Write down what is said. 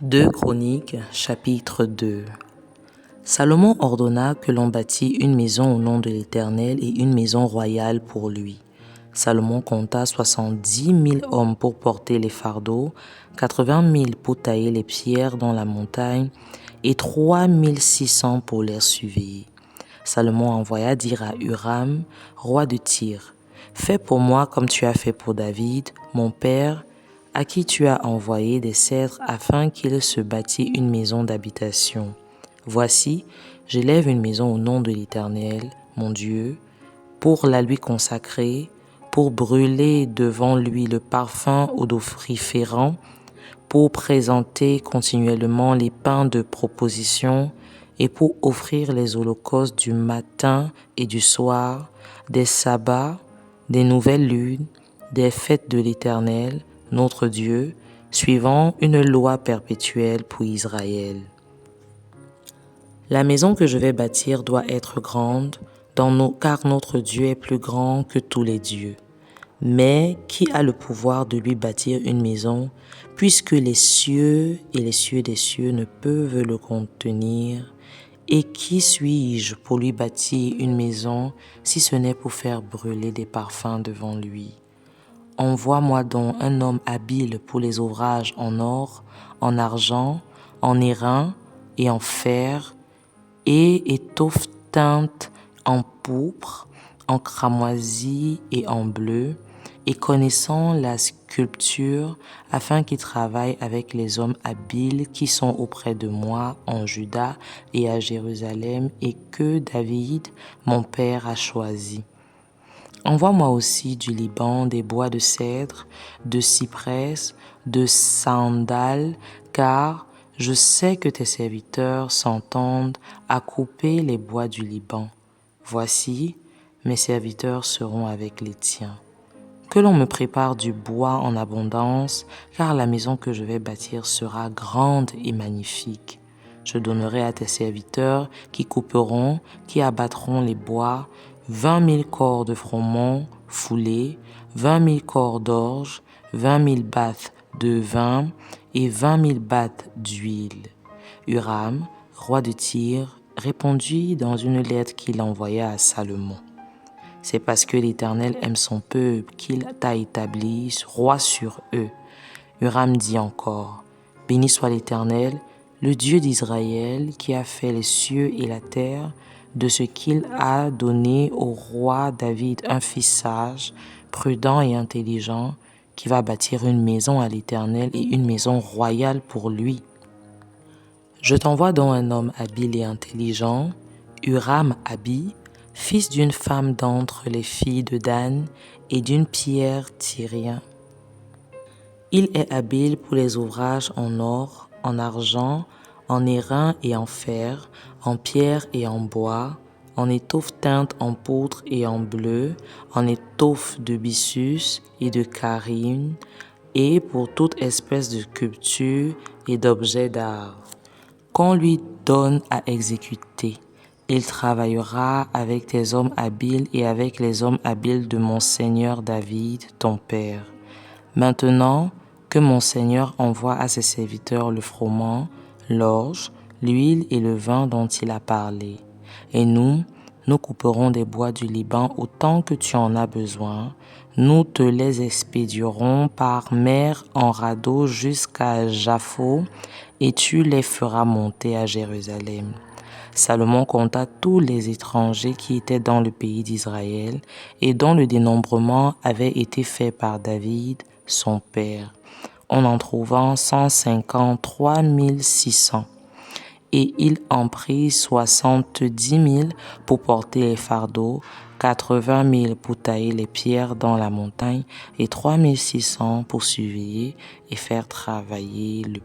2 Chroniques, chapitre 2. Salomon ordonna que l'on bâtît une maison au nom de l'Éternel et une maison royale pour lui. Salomon compta 70 000 hommes pour porter les fardeaux, 80 000 pour tailler les pierres dans la montagne et 3 600 pour les surveiller. Salomon envoya dire à Huram, roi de Tyr, « Fais pour moi comme tu as fait pour David, mon père, à qui tu as envoyé des cèdres afin qu'il se bâtît une maison d'habitation. Voici, j'élève une maison au nom de l'Éternel, mon Dieu, pour la lui consacrer, pour brûler devant lui le parfum odoriférant, pour présenter continuellement les pains de proposition et pour offrir les holocaustes du matin et du soir, des sabbats, des nouvelles lunes, des fêtes de l'Éternel, notre Dieu, suivant une loi perpétuelle pour Israël. La maison que je vais bâtir doit être grande, car notre Dieu est plus grand que tous les dieux. Mais qui a le pouvoir de lui bâtir une maison, puisque les cieux et les cieux des cieux ne peuvent le contenir? Et qui suis-je pour lui bâtir une maison, si ce n'est pour faire brûler des parfums devant lui? Envoie-moi donc un homme habile pour les ouvrages en or, en argent, en airain et en fer, et étoffe teinte en pourpre, en cramoisi et en bleu, et connaissant la sculpture, afin qu'il travaille avec les hommes habiles qui sont auprès de moi en Juda et à Jérusalem, et que David, mon père, a choisi. Envoie-moi aussi du Liban des bois de cèdre, de cyprès, de sandal, car je sais que tes serviteurs s'entendent à couper les bois du Liban. Voici, mes serviteurs seront avec les tiens. Que l'on me prépare du bois en abondance, car la maison que je vais bâtir sera grande et magnifique. Je donnerai à tes serviteurs qui couperont, qui abattront les bois, 20 000 corps de froment foulés, 20 000 corps d'orge, 20 000 battes de vin et 20 000 battes d'huile. Huram, roi de Tyr, répondit dans une lettre qu'il envoya à Salomon. C'est parce que l'Éternel aime son peuple qu'il t'a établi roi sur eux. Huram dit encore, « Béni soit l'Éternel, le Dieu d'Israël qui a fait les cieux et la terre, de ce qu'il a donné au roi David un fils sage, prudent et intelligent, qui va bâtir une maison à l'Éternel et une maison royale pour lui. Je t'envoie donc un homme habile et intelligent, Huram-Abi, fils d'une femme d'entre les filles de Dan et d'une pierre tyrien. Il est habile pour les ouvrages en or, en argent, en airain et en fer, en pierre et en bois, en étoffe teinte en pourpre et en bleu, en étoffe de byssus et de carine, et pour toute espèce de sculpture et d'objets d'art. Qu'on lui donne à exécuter. Il travaillera avec tes hommes habiles et avec les hommes habiles de mon Seigneur David, ton père. Maintenant, que mon Seigneur envoie à ses serviteurs le froment, l'orge, l'huile et le vin dont il a parlé. Et nous couperons des bois du Liban autant que tu en as besoin. Nous te les expédierons par mer en radeau jusqu'à Jaffo, et tu les feras monter à Jérusalem. » Salomon compta tous les étrangers qui étaient dans le pays d'Israël et dont le dénombrement avait été fait par David, son père. On en trouvant 153 600. Et il en prit 70 000 pour porter les fardeaux, 80 000 pour tailler les pierres dans la montagne et 3 600 pour surveiller et faire travailler le